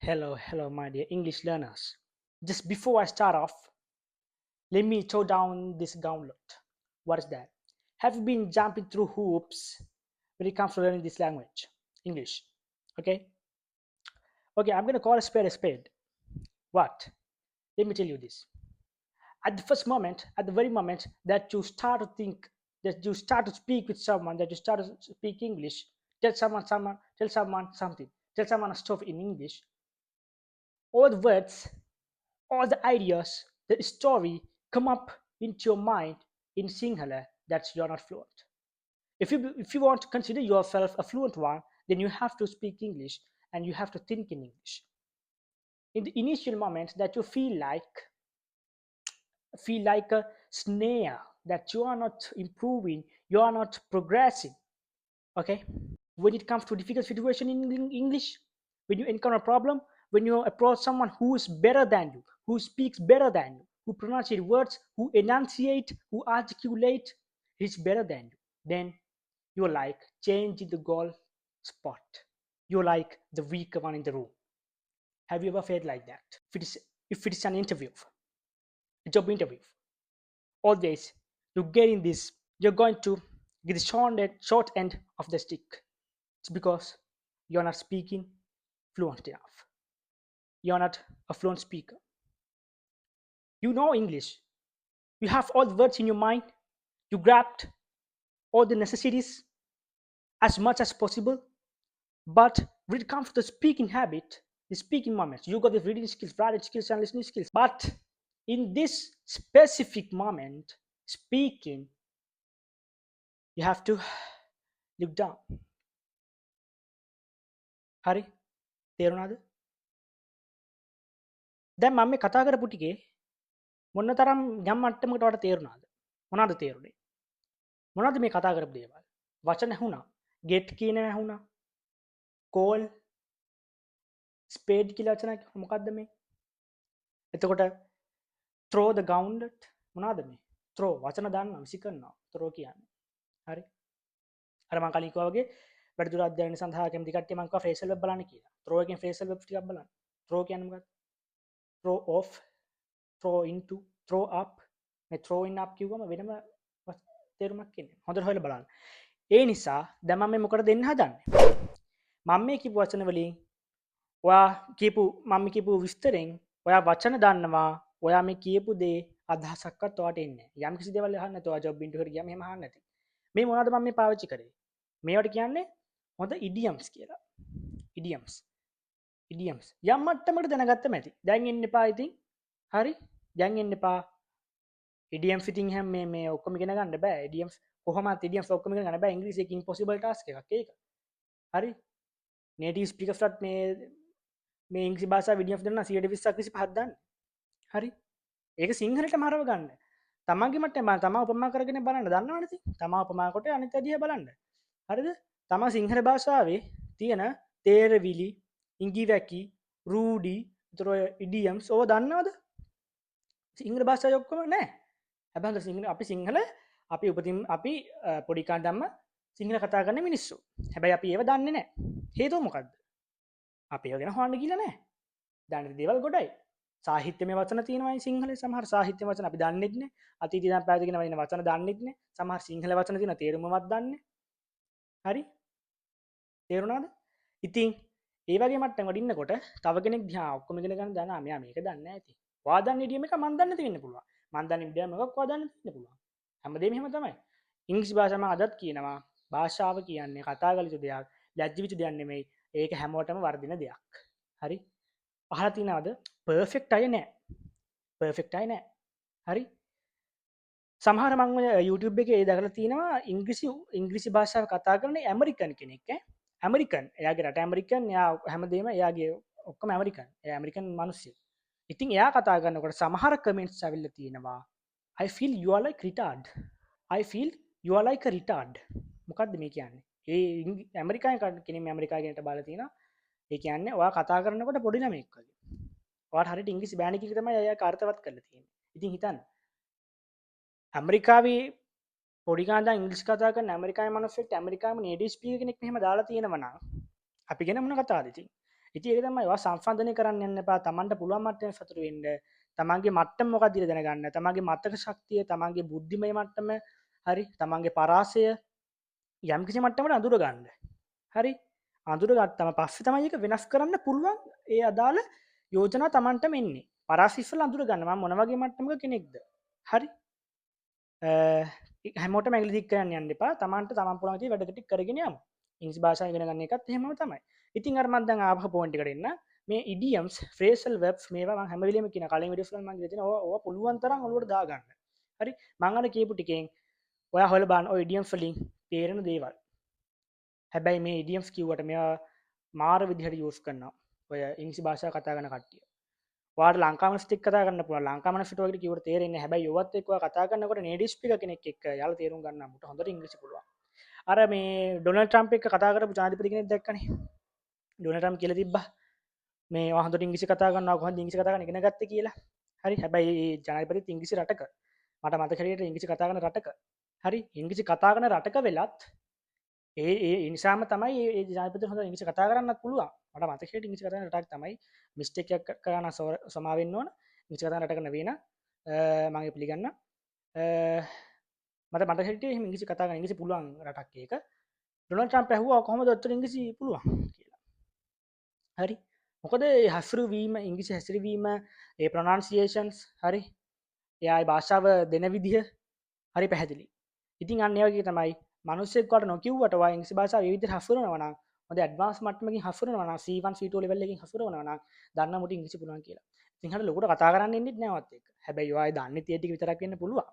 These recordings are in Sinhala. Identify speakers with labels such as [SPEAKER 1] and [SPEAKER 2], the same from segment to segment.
[SPEAKER 1] Hello, my dear English learners. Just before I start off, let me throw down this gauntlet. What is that? Have you been jumping through hoops when it comes to learning this language, English? Okay? Okay, I'm gonna call a spade a spade. What? Let me tell you this. At the first moment, at the very moment that you start to think, that you start to speak with someone, that you start to speak English, tell someone something, tell someone a stuff in English, all the words, all the ideas, the story come up into your mind in Sinhala that you're not fluent. If you want to consider yourself a fluent one, then you have to speak English and you have to think in English. In the initial moment that you feel like a snare, that you are not improving, you are not progressing. Okay? When it comes to difficult situation in English, when you encounter a problem, when you approach someone who is better than you, who speaks better than you, who pronounces words, who enunciate, who articulate, is better than you, then you're like changing the goal spot. You're like the weaker one in the room. Have you ever felt like that? If it is an interview, a job interview, always you get in this, you're going to get the short end of the stick. It's because you're not speaking fluent enough. You're not a fluent speaker. You know English. You have all the words in your mind. You grabbed all the necessities as much as possible. But when it comes to the speaking habit, the speaking moments, you got the reading skills, writing skills, and listening skills. But in this specific moment, speaking, you have to look down. හරි තේරුණාද? දැන් මම මේ කතා කරපු ටිකේ මොන තරම් යම් මට්ටමකට වඩා තේරුණාද? මොනවද තේරුනේ? මොනවද මේ කතා කරපු දේවල්? වචන ඇහුණා. get කියන ඇහුණා. call spade කියලා වචනයක් මොකක්ද මේ? එතකොට throw the gauntlet මොනවද මේ? throw වචන දාන්නවා විසි කරනවා. throw කියන්නේ. හරි. අර මම කලින් කිව්වා වගේ වැඩිදුර අධ්‍යයනය සඳහා කැමති කට්ටිය මම කිව්වා phrasal verb බලන්න කියලා. throw එකෙන් phrasal verbs ටිකක් බලන්න. throw කියන්නේ මොකක්ද? throw off, throw into, throw up. මේ throw in up කිව්වම වෙනම තේරුමක් එන්නේ. හොඳට හොයලා බලන්න. ඒ නිසා දැන් මම මේ මොකටද දෙන්න හදන්නේ? මම මේ කියපු වචන වලින් ඔයා මම කියපු විස්තරෙන් ඔයා වචන දන්නවා. ඔයා මේ කියපු දේ අදහසක්වත් ඔයාට එන්නේ නැහැ. යම් කිසි දේවල් අහන්න නැතුව ඔයා ජොබ් ඉන්ටර්විව් එකට ගියාම එහෙම අහන්න නැති. මේ මොනවද මම මේ පාවිච්චි කරේ? මේවට කියන්නේ හොඳ ඉඩියම්ස් කියලා. ඉඩියම්ස්. යම් මට්ටමකට දැනගත්තම ඇති. දැන් එන්න එපා ඉතින්. හරි? දැන් එන්න එපා. ඉඩියම්ස් ඉතින් හැම මේ ඔක්කොම ඉගෙන ගන්න බෑ. ඉඩියම්ස් කොහොමද ඉඩියම්ස් ඔක්කොම ඉගෙන ගන්න බෑ. ඉංග්‍රීසි එක ඉම්පොසිබල් ටාස්ක් එකක් ඒක. හරි? නේටිව් ස්පීකර්ස්ලාට මේ ඉංග්‍රීසි භාෂාව ඉඩියම්ස් දෙන්න 120ක් 25ක් දාන්න. හරි? ඒක සිංහලටම හරව ගන්න. තමන්ගේ මට්ටම තමා උපමා කරගෙන බලන්න. දන්නවනේ ඉතින්. තමා උපමා කොට අනිත් අදිහ බලන්න. හරිද? තමා සිංහල භාෂාවේ තියෙන තේරවිලි, ඉඟි වැකි, රූඩි, ඒතර ඉඩියම්ස් ඕව දන්නවද? සිංහල භාෂාවේ ඔක්කොම නැහැ. හැබැයි සිංහල අපි උපතින් අපි පොඩි කාණ්ඩම්ම සිංහල කතා කරන මිනිස්සු. හැබැයි අපි ඒව දන්නේ නැහැ. හේතුව මොකද්ද? අපි ඒව ගැන හොයන්න ගිහලා නැහැ. දන්න දේවල් ගොඩයි. සාහිත්‍යමය වචන තියෙනවා සිංහලේ. සමහර සාහිත්‍ය වචන අපි දන්නේ නැහැ. අතීතේ ඉඳන් පැවතිගෙන වදින වචන දන්නේ නැහැ. සමහර සිංහල වචන තියෙන තේරුමවත් දන්නේ. හරි? තේරුණාද? ඉතින් ඒ වගේ මට්ටමකට ඉන්නකොට තව කෙනෙක් දිහා ඔක්කොම ඉගෙන ගන්න දන්නා මෙයා මේක දන්නේ නැහැ ඉතින්. ඔයා දන්න ඉඩියම් එක මන් දන්න තියෙන්න පුළුවන්. මන් දන්න ඉඩියම් එකක් ඔයා දන්න තියෙන්න පුළුවන්. හැමදේම එහෙම තමයි. ඉංග්‍රීසි භාෂාව මම අදත් කියනවා භාෂාව කියන්නේ කතා කළ යුතු දෙයක්, ලැජ්ජ විච දෙයක් නෙමෙයි. ඒක හැමෝටම වර්ධින දෙයක්. හරි? අහලා තියනවද? පර්ෆෙක්ට් අය නැහැ. පර්ෆෙක්ට් අය නැහැ. හරි? සමහර මම YouTube එකේ දැකලා තියෙනවා ඉංග්‍රීසි භාෂාව කතා කරන ඇමරිකන් කෙනෙක් ඇමරිකන් එයාගේ රට ඇමරිකන් එයා හැමදේම එයාගේ ඔක්කොම ඇමරිකන් එයා ඇමරිකන් මිනිස්සෙක්. ඉතින් එයා කතා කරනකොට සමහර කමෙන්ට්ස් ඇවිල්ලා තියෙනවා I feel you are like retard. I feel you are like a retard. මොකද්ද මේ කියන්නේ? ඒ ඇමරිකාවේ කෙනෙක් ඇමරිකාව කෙනට බලලා තියෙනවා. ඒ කියන්නේ ඔයා කතා කරනකොට පොඩි ළමෙක් වගේ. ඔයාට හරියට ඉංග්‍රීසි බෑනේ කිය තමයි එයා කාර්යවත් කරලා තියෙන්නේ. ඉතින් හිතන්න. ඇමරිකාවේ පොඩි කාන්දා ඉංග්‍රීසි කතා කරන ඇමරිකාවේ මිනිස්සුන්ට ඇමරිකාවේ නේටිව් ස්පීකර් කෙනෙක් මෙහෙම දාලා තියෙනවා නම් අපි ගැන මොන කතාවද ඉතින්? ඉතින් ඒක තමයි ඔයා සංසන්දනය කරන්න යන්න එපා. Tamanට පුළුවන් මට්ටමේ සතුටු වෙන්න. තමන්ගේ මට්ටම මොකක්ද කියලා දැනගන්න. තමන්ගේ මතක ශක්තිය, තමන්ගේ බුද්ධිමය මට්ටම, හරි? තමන්ගේ පරාසය යම්කිසි මට්ටමකට අඳුර ගන්න. හරි? අඳුරගත්තම පස්සේ තමයි ඒක වෙනස් කරන්න පුළුවන් ඒ අදාළ යෝජනා තමන්ටම එන්නේ. පරාසය ඉස්සෙල්ලා අඳුර ගන්න මම මොන වගේ මට්ටමක කෙනෙක්ද. හරි? හැමෝටම ඇඟිලි දික් කරන්න යන්න එපා. තමන්ට තමන් පුළුවන් විදිහට වැඩ ටික කරගෙන යමු. ඉංග්‍රීසි භාෂාව ඉගෙන ගන්න එකත් එහෙමම තමයි. ඉතින් අර මම දැන් ආපහු පොයින්ට් එකට එන්න. මේ idioms, phrasal verbs මේවා මම හැම වෙලෙම කියන කලින් වීඩියෝස් වල මම කියලා තියෙනවා ඕවා පුළුවන් තරම් ඔලුවට දාගන්න. හරි? මම අර කියපු ටිකෙන් ඔයා හොයලා බලන්න ඔය idioms වලින් තේරෙන දේවල්. හැබැයි මේ idioms කිව්වට මේවා මාර විදිහට යූස් කරනවා. ඔය ඉංග්‍රීසි භාෂාව කතා කරන කට්ටිය. ඔයාට ලංකාවනස්ට එක්ක කතා කරන්න පුළුවන්. ලංකාවනස්ට වගේ කිව්වට තේරෙන්නේ නැහැ. හැබැයි ඔයවත් එක්ක ඔයා කතා කරනකොට නේටිව් ස්පීකර් කෙනෙක් එක්ක යාලා තේරුම් ගන්න මුට හොඳට ඉංග්‍රීසි පුළුවන්. අර මේ ඩොනල්ඩ් ට්‍රම්ප් එක්ක කතා කරපු ජනාධිපති කෙනෙක් දැක්කනේ. ඩොනල්ඩ් ට්‍රම්ප් කියලා තිබ්බා මේ ඔයා හොඳට ඉංග්‍රීසි කතා කරනවා කොහොමද ඉංග්‍රීසි කතා කරන්න ඉගෙන ගත්තේ කියලා. හරි. හැබැයි මේ ජනාධිපතිත් ඉංග්‍රීසි රටක. මට මතක හැටියට ඉංග්‍රීසි කතා කරන රටක. හරි. ඉංග්‍රීසි කතා කරන රටක වෙලත් ඒ නිසාම තමයි ඒ ජනාධිපතිට හොඳට ඉංග්‍රීසි කතා කරන්නත් පුළුවන්. මට මතක හැටියට ඉංග්‍රීසි කතා කරන රටක් තමයි මිස්ටේක් එකක් කරා නම් සමා වෙන්න ඕන. ඉංග්‍රීසි කතා කරන රටක නෙවෙයි නම් මම ඒක පිළිගන්නවා. මට මතක හැටියට එහෙම ඉංග්‍රීසි කතා කරන ඉංග්‍රීසි පුළුවන් රටක් ඒක. ඩොනල්ඩ් ට්‍රම්ප් ඇහුවා කොහොමද ඔච්චර ඉංග්‍රීසි පුළුවන් කියලා. හරි. මොකද හැසිරවීම ඉංග්‍රීසි හැසිරවීම ඒ ප්‍රොනන්සියේෂන්ස් හරි එයා භාෂාව දෙන විදිහ හරි පැහැදිලි. ඉතින් අන්න ඒ වගේ තමයි මිනිස්සෙක් වට නොකියුවට ඔයා ඉංග්‍රීසි භාෂාව ඒ විදිහට හසුරවනවා නම් හොඳ ඇඩ්වාන්ස් මට්ටමකින් හසුරවනවා නම් C1 C2 level එකකින් හසුරවනවා නම් දන්න මුට ඉංග්‍රීසි පුළුවන් කියලා. ඉතින් හරියට ලොකුට කතා කරන්න ඉන්නෙත් නෑ වත් එක්ක. හැබැයි ඔයා දන්නේ තිය ටික විතරක් වෙන්න පුළුවන්.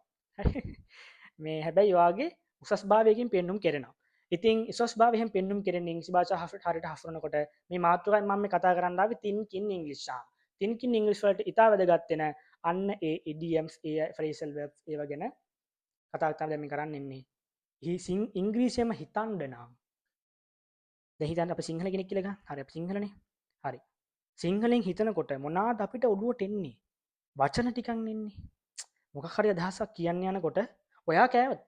[SPEAKER 1] මේ හැබැයි ඔයාගේ උසස් භාවයකින් පෙන්눔 කෙරෙනවා. ඉතින් උසස් භාවයෙන් පෙන්눔 කෙරෙන ඉංග්‍රීසි භාෂාව හරියට හසුරනකොට මේ මාතෘකාවෙන් මම මේ කතා කරන්න ආවේ thinking English. thinking English වලට ඉතාල වැදගත් වෙන අන්න ඒ idioms ඒ phrasal verbs ඒවා ගැන කතා තමයි දැන් මේ කරන්න ඉන්නේ. ඉංග්‍රීසියෙන්ම හිතන්න නම් දැන් හිතන්න අපි සිංහල කෙනෙක් කියලා ගන්න. හරි අපි සිංහලනේ. හරි. සිංහලෙන් හිතනකොට මොනවාද අපිට ඔළුවට එන්නේ? වචන ටිකක් එන්නේ. මොකක් හරි අදහසක් කියන්න යනකොට ඔයා කෑවද?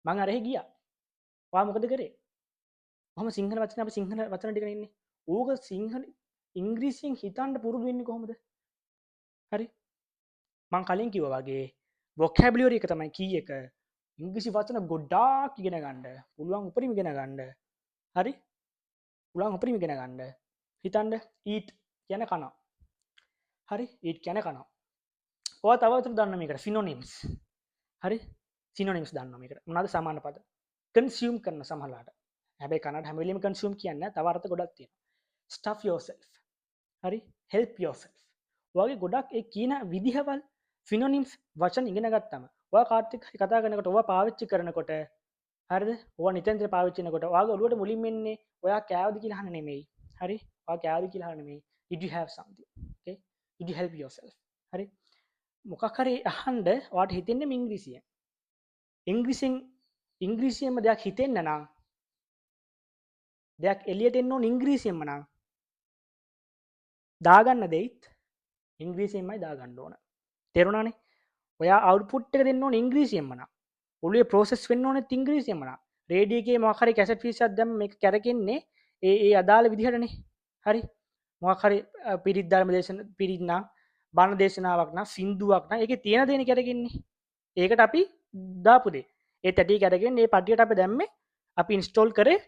[SPEAKER 1] මං අරහෙ ගියා. ඔයා මොකද කරේ? කොහොම සිංහල වචන අපි සිංහල වචන ටික එන්නේ. ඕක සිංහල ඉංග්‍රීසියෙන් හිතන්න පුරුදු වෙන්නේ කොහොමද? හරි. මං කලින් කිව්වා වගේ vocabulary එක තමයි කී එක. ඉංග්‍රීසි වචන ගොඩාක් ඉගෙන ගන්න. පුළුවන් උපරිම ඉගෙන ගන්න. හරි? පුළුවන් උපරිම ඉගෙන ගන්න. හිතන්න eat කියන කනවා. හරි? eat කියන කනවා. ඔයා තව උතර දන්න මේකට synonyms. හරි? synonyms දන්නවා මේකට. මොනවාද සමාන පද? consume කරන සමහරලාට. හැබැයි කනට හැම වෙලෙම consume කියන්නේ තව අර්ථ ගොඩක් තියෙනවා. stuff yourself. හරි? help yourself. ඔයාගේ ගොඩක් ඒ කියන විදිහවල් synonyms වචන ඉගෙන ගත්තම ඔයා කාත් එක්ක කතා කරනකොට ඔයා පාවිච්චි කරනකොට හරිද? ඔයා නිතර පාවිච්චි කරනකොට ඔයාගේ ඔළුවට මුලින්ම එන්නේ ඔයා කෑවද කියලා අහන්න නෙමෙයි. හරි? ඔයා කෑවද කියලා අහන්න නෙමෙයි. did you have something? okay? did you help yourself? හරි? මොකක් හරි අහන්න ඔයාට හිතෙන්නේ ඉංග්‍රීසියෙන්. ඉංග්‍රීසියෙන්ම දෙයක් හිතෙන්න නම් දෙයක් එළියට එන්න ඕන ඉංග්‍රීසියෙන්ම නම් දාගන්න දෙයිත් ඉංග්‍රීසියෙන්මයි දාගන්න ඕන. තේරුණානේ? ඔයා අවුට්පුට් එක දෙන්න ඕන ඉංග්‍රීසියෙන්ම නම්. ඔළුවේ ප්‍රොසෙස් වෙන්න ඕනෙත් ඉංග්‍රීසියෙන්ම නම්. රේඩියෝ එකේ මොකක් හරි කැසට් පීස් එකක් දැම්ම මේක කැරකෙන්නේ ඒ අදාළ විදිහටනේ. හරි? මොකක් හරි පිරිත් ධර්ම දේශන පිරිත් නම් බණ දේශනාවක් නම් සින්දුවක් නම් ඒකේ තියෙන දේනේ කැරකෙන්නේ. ඒකට අපි දාපු දේ. ඒ තැටි කැරගෙන මේ පඩියට අපි දැම්මේ අපි ඉන්ස්ටෝල් කරේ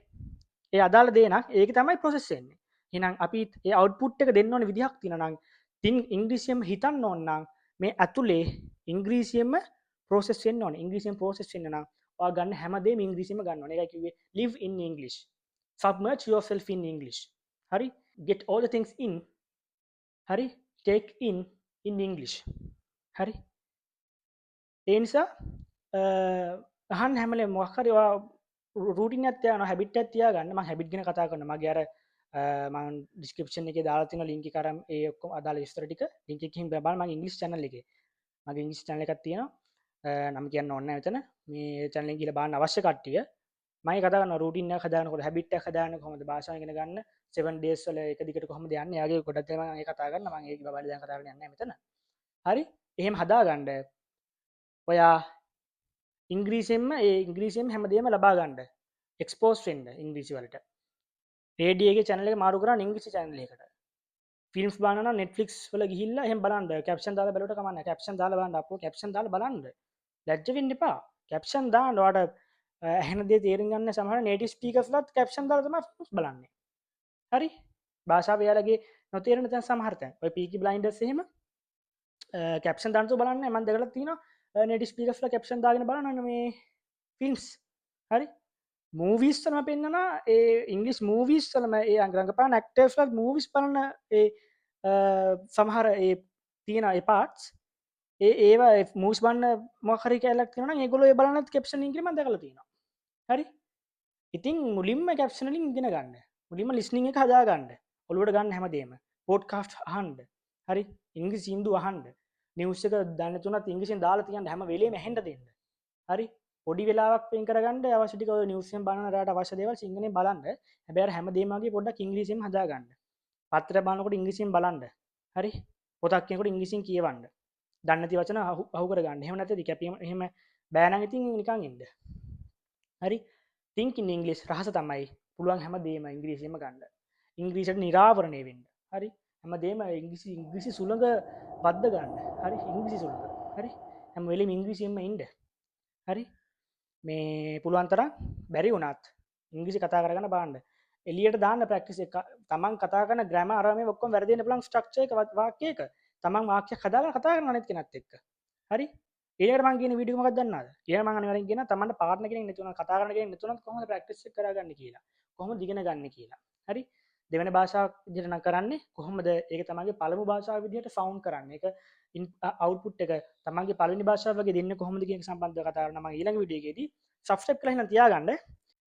[SPEAKER 1] ඒ අදාළ දේ නම් ඒක තමයි ප්‍රොසෙස් වෙන්නේ. එහෙනම් අපි ඒ අවුට්පුට් එක දෙන්න ඕන විදිහක් තියෙනවා නම් තින් ඉංග්‍රීසියෙන්ම හිතන්න ඕන නම් මේ ඇතුලේ ඉංග්‍රීසියෙන්ම ප්‍රොසෙස් වෙන්න ඕනේ. ඉංග්‍රීසියෙන් ප්‍රොසෙස් වෙන්න නම් ඔයා ගන්න හැමදේම ඉංග්‍රීසියෙන්ම ගන්න ඕනේ. ඒකයි කිව්වේ live in English. Submerge yourself in English. හරි? Get all the things in. හරි? Take in English. හරි? ඒ නිසා අහන්න හැමලේ මොකක් හරි ඔයා රූටින් එකක් තියාගන්න හැබිට් එකක් තියාගන්න. මම හැබිට් ගැන කතා කරනවා. මගේ අර මම ඩිස්ක්‍රිප්ෂන් එකේ දාලා තියෙන ලින්ක් එක අරන් ඒ ඔක්කොම අදාළ විස්තර ටික ලින්ක් එකකින් බලන්න මගේ ඉංග්‍රීසි channel එකේ. මගේ ඉංග්‍රීසි channel එකක් තියෙනවා. නම් කියන්න ඕනේ නැහැ මෙතන. මේ channel එක ගිහලා බලන්න අවශ්‍ය කට්ටිය. මම කතා කරනවා රූටින් එකක් හදාගන්නකොට හැබිට් එකක් හදාගන්න කොහොමද භාෂාව ඉගෙන ගන්න 7 days වල එක දිගට කොහොමද යන්නේ. යාගේ ගොඩක් දේවල් මම කතා කරනවා. මම ඒක බබාලි දැන් කතා කරන්න යන්නේ නැහැ මෙතන. හරි? එහෙම හදාගන්න ඔයා ඉංග්‍රීසියෙන්ම ඒ ඉංග්‍රීසියෙන් හැමදේම ලබා ගන්න එක්ස්පෝස් වෙන්න ඉංග්‍රීසි වලට. රේඩියෝ එකේ channel එක මාරු කරා ඉංග්‍රීසි channel එකකට. ෆිල්ම්ස් බලන නෙට්ෆ්ලික්ස් වල ගිහිල්ලා එහෙම බලන්න කැප්ෂන් දාලා බලවට කමන්න කැප්ෂන් දාලා බලන්න අප්ලෝඩ් කැප්ෂන් දාලා බලන්න ලැජ්ජ වෙන්න එපා කැප්ෂන් දාන්න ඔයාලට ඇහෙන දේ තේරුම් ගන්න සමහර නේටිව් ස්පීකර්ස්ලාත් කැප්ෂන් දාලා තමයි ෆිල්ම්ස් බලන්නේ හරි භාෂාව එයාලගේ නොතේරෙන තැන් සමහර තැන් ඔය පීකි බ්ලයින්ඩර්ස් එහෙම කැප්ෂන් දාන්න තු බලන්න මම දැකලා තියෙනවා නේටිව් ස්පීකර්ස්ලා කැප්ෂන් දාගෙන බලනවා මේ ෆිල්ම්ස් හරි මූවිස් වලම පෙන්නනවා ඒ ඉංග්‍රීසි මූවිස් වලම ඒ රංගපාන ඇක්ටර්ස්ලා මූවිස් බලන ඒ සමහර ඒ තියෙන ඒ පාර්ට්ස් ඒවා මූවිස් බලන්න මොකක් හරි කැලක් තියෙනවා නම් ඒගොල්ලෝ ඒ බලනත් කැප්ෂන් ඉංග්‍රීසි මම දැකලා තියෙනවා හරි ඉතින් මුලින්ම කැප්ෂන් වලින් ඉගෙන ගන්න මුලින්ම ලිස්නිං එක හදා ගන්න ඔළුවට ගන්න හැමදේම පොඩ්කාස්ට් අහන්න හරි ඉංග්‍රීසි සින්දු අහන්න නිවුස් එක දන්න තුනත් ඉංග්‍රීසියෙන් දාලා තියන්න හැම වෙලේම ඇහෙන්න දෙන්න හරි පොඩි වෙලාවක් වෙන් කරගන්න අවශ්‍ය ටික ඔය නිවුස් එකෙන් බලන රට අවශ්‍ය දේවල් සිංහලෙන් බලන්න හැබැයි හැමදේම වගේ පොඩ්ඩක් ඉංග්‍රීසියෙන් හදා ගන්න පත්‍ර බලනකොට ඉංග්‍රීසියෙන් බලන්න හරි පොතක් කියනකොට ඉංග්‍රීසියෙන් කියවන්න දන්නේ නැති වචන අහු කරගන්න එහෙම නැත්නම් කැපීම එහෙම බෑ නම් ඉතින් නිකන් ඉන්න හරි think in english රහස තමයි පුළුවන් හැමදේම ඉංග්‍රීසියෙන්ම ගන්න ඉංග්‍රීසියට නිරාවරණය වෙන්න හරි හැමදේම ඉංග්‍රීසි සුළඟ වද්ද ගන්න හරි ඉංග්‍රීසි සුළඟ හරි හැම වෙලෙම ඉංග්‍රීසියෙන්ම ඉන්න හරි මේ පුළුවන් තරම් බැරි වුණත් ඉංග්‍රීසි කතා කරගන්න බලන්න එළියට දාන්න ප්‍රැක්ටිස් එක තමන් කතා කරන ග්‍රැමර් අර මේ ඔක්කොම වැරදි වෙන්න පුළුවන් ස්ට්‍රක්චර් එක වාක්‍යයක තමන් වාක්‍යයක් හදාලා කතා කරන අනිත් කෙනත් එක්ක හරි ඊළඟට මම කියන වීඩියෝ මොකක්ද දන්නවද ඊළඟ මම අනිවාර්යෙන් කියන තමන්ට පාර්ට්නර් කෙනෙක් නැතුණා කතා කරන කෙනෙක් නැතුණත් කොහොමද ප්‍රැක්ටිස් එක කරගන්නේ කියලා කොහොමද ඉගෙන ගන්න කියලා හරි දෙවෙනි භාෂාවක් විදිහට නම් කරන්නේ කොහොමද ඒක තමන්ගේ පළමු භාෂාව විදිහට සවුන්ඩ් කරන්නේ ඒක අවුට්පුට් එක තමන්ගේ පළවෙනි භාෂාව වගේ දෙන්නේ කොහොමද කියන එක සම්බන්ධව කතා කරනවා මම ඊළඟ වීඩියෝ එකේදී සබ්ස්ක්‍රයිබ් කරලා ඉන්න තියාගන්න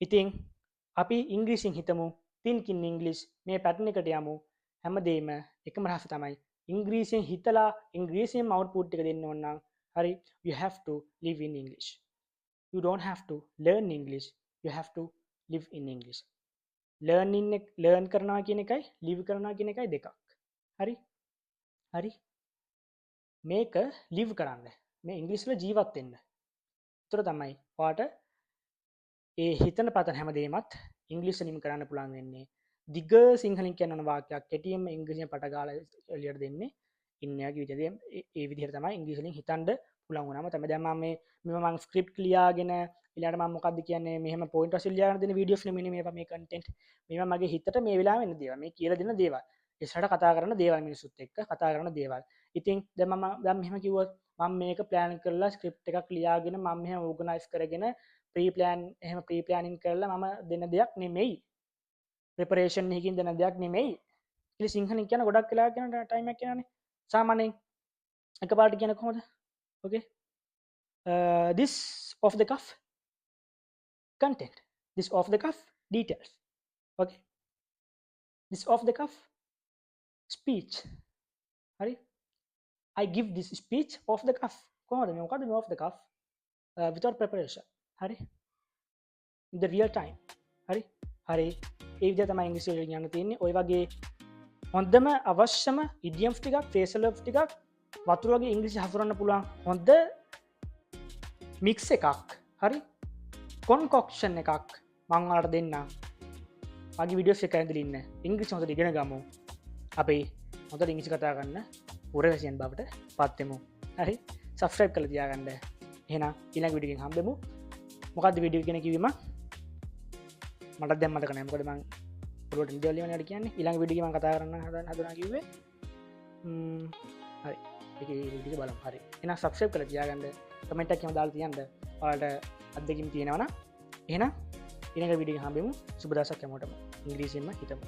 [SPEAKER 1] ඉතින් අපි ඉංග්‍රීසියෙන් හිතමු think in english මේ පැටර්න් එකට යමු හැමදේම එකම රහස තමයි ඉංග්‍රීසියෙන් හිතලා ඉංග්‍රීසියෙන් අවුට්පුට් එක දෙන්න ඕන නම් හරි you have to live in english you don't have to learn english you have to live in english learn කරනවා කියන එකයි live කරනවා කියන එකයි දෙකක් හරි මේක live කරන්න මේ ඉංග්‍රීසි වල ජීවත් වෙන්න උතර තමයි ඔයාට ඒ හිතන පතන හැමදේමත් ඉංග්‍රීසි වලින් කරන්න පුළුවන් වෙන්නේ දිග සිංහලෙන් කියන වාක්‍යයක් කෙටියෙන්ම ඉංග්‍රීසියෙන් පට ගාලා එළියට දෙන්නේ ඉන්නයාගේ විදිහට ඒ විදිහට තමයි ඉංග්‍රීසි වලින් හිතන්න පුළුවන් වුණාම තමයි දැන් මම මම ස්ක්‍රිප්ට් ලියාගෙන ඊළඟට මම මොකද්ද කියන්නේ මෙහෙම පොයින්ට් වශයෙන් ලියාගෙන දෙන වීඩියෝස් නෙමෙයි මේ කන්ටෙන්ට් මේවා මගේ හිතට මේ වෙලාවෙ එන දේවල් මේ කියලා දෙන දේවල් ඉස්සරහට කතා කරන දේවල් මිනිස්සුත් එක්ක කතා කරන දේවල් ඉතින් දැන් මම දැන් මෙහෙම කිව්වොත් මම මේක ප්ලෑන් කරලා ස්ක්‍රිප්ට් එකක් ලියාගෙන මම මෙහෙම ඕගනයිස් කරගෙන ප්‍රී ප්ලෑනින් කරලා මම දෙන දෙයක් නෙමෙයි ප්‍රිපරේෂන් එකකින් දෙන දෙයක් නෙමෙයි ඉතින් සිංහලෙන් කියන ගොඩක් වෙලා කියන ටයිම් එකක් යනනේ සාමාන්‍යයෙන් එකපාරට කියන කොහොමද okay this off the cuff content this off the cuff details okay this off the cuff speech hari I give this speech off the cuff කොහොමද මේ මොකද්ද මේ off the cuff without preparation hari in the real time hari ඒ විදිහ තමයි ඉංග්‍රීසි වලින් යන්න තියෙන්නේ ඔය වගේ හොඳම අවශ්‍යම ඉඩියම්ස් ටිකක් ෆ්‍රේසල් වර්බ්ස් ටිකක් වතුර වගේ ඉංග්‍රීසි හසුරන්න පුළුවන් හොඳ මික්ස් එකක් හරි කොන්කොක්ෂන් එකක් මම ඔයාලට දෙන්නම් මගේ වීඩියෝස් එක ඇඳලා ඉන්න ඉංග්‍රීසි හොඳට ඉගෙන ගමු අපි හොඳට ඉංග්‍රීසි කතා කරන්න පුරවැසියන් බවට පත් වෙමු හරි සබ්ස්ක්‍රයිබ් කරලා තියාගන්න එහෙනම් ඊළඟ වීඩියෝ එකෙන් හම්බෙමු මොකද්ද වීඩියෝ කියන කිව්වෙම මට දැන් මතක නැහැ මොකද මම ඔළුවට නිදවල යනවා කියන්නේ ඊළඟ වීඩියෝ එකේ මම කතා කරන්න හදනවා කිව්වේ හරි ඒකේ වීඩියෝ බලමු හරි එහෙනම් සබ්ස්ක්‍රයිබ් කරලා තියාගන්න කමෙන්ට් එකක් දාලා තියන්න ඔයාලට අත්දැකීම් තියෙනවා නම් එහෙනම් ඊළඟ වීඩියෝ එකේ හම්බෙමු සුබ දවසක් හැමෝටම ඉංග්‍රීසියෙන්ම හිතමු